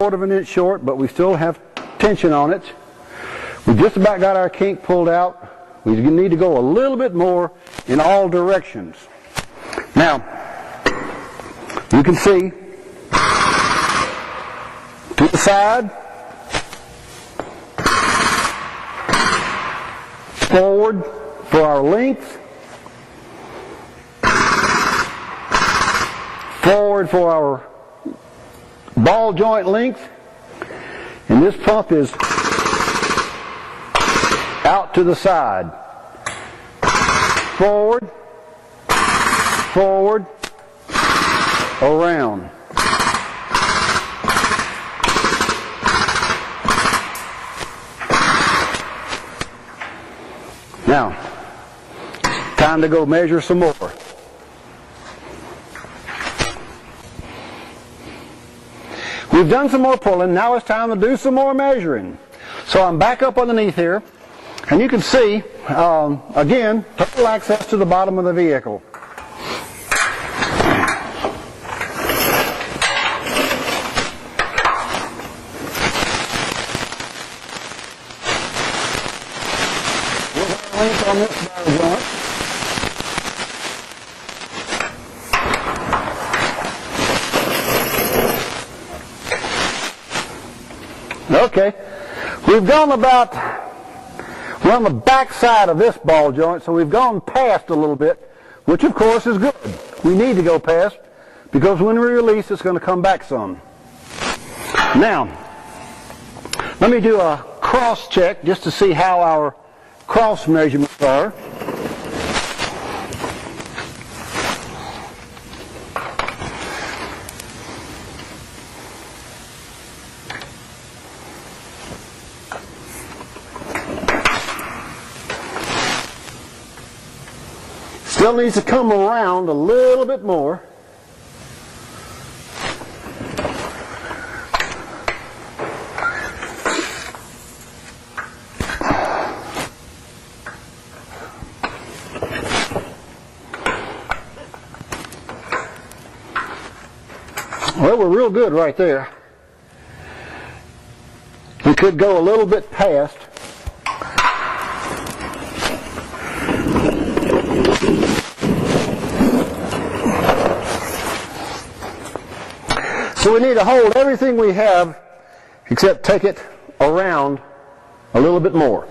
of an inch short, but we still have tension on it. We just about got our kink pulled out. We need to go a little bit more in all directions. Now, you can see to the side, forward for our length, forward for our ball joint length, and this pump is out to the side. Forward, forward, around. Now, time to go measure some more. We've done some more pulling, now it's time to do some more measuring. So I'm back up underneath here, and you can see, again, total access to the bottom of the vehicle. Length on this bar joint. Okay, we've gone about, we're on the back side of this ball joint, so we've gone past a little bit, which of course is good. We need to go past, because when we release, it's going to come back some. Now, let me do a cross check just to see how our cross measurements are. Still needs to come around a little bit more. Well, we're real good right there. We could go a little bit past. So we need to hold everything we have, except take it around a little bit more.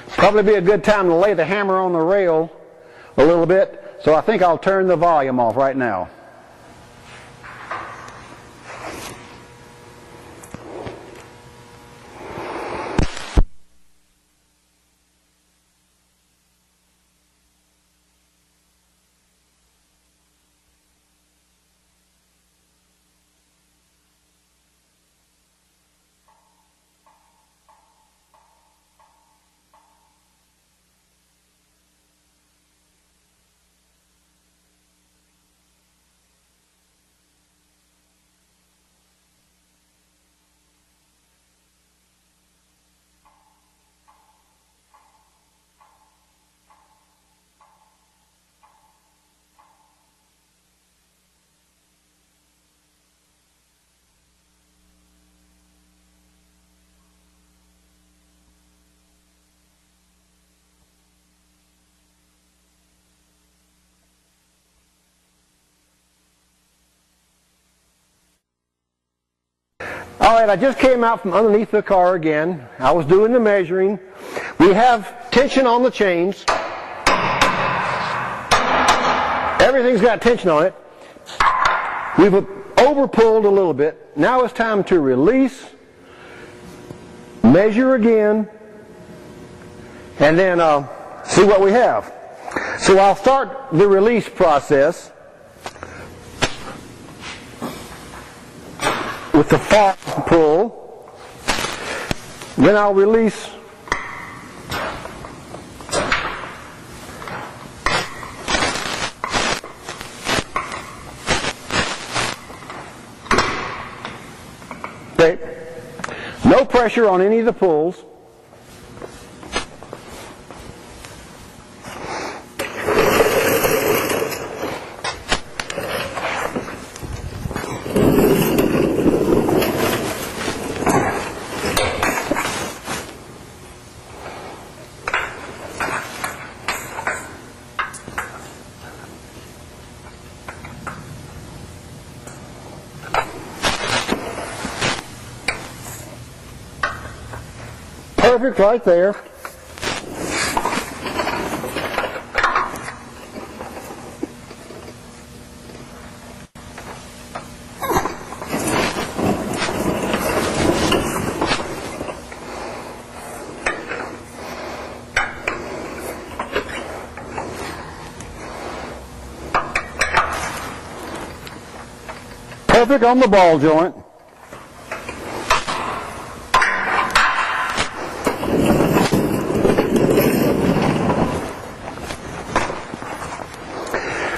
Probably be a good time to lay the hammer on the rail a little bit, so I think I'll turn the volume off right now. All right, I just came out from underneath the car again. I was doing the measuring. We have tension on the chains. Everything's got tension on it. We've over-pulled a little bit. Now it's time to release, measure again, and then see what we have. So I'll start the release process with the far pull. Then I'll release Okay. No pressure on any of the pulls. Perfect right there. Perfect on the ball joint.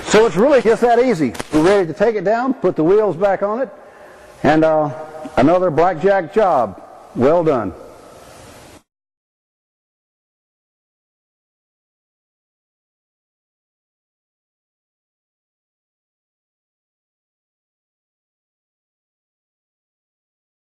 So it's really just that easy. We're ready to take it down, put the wheels back on it, and another BlackJack job. Well done.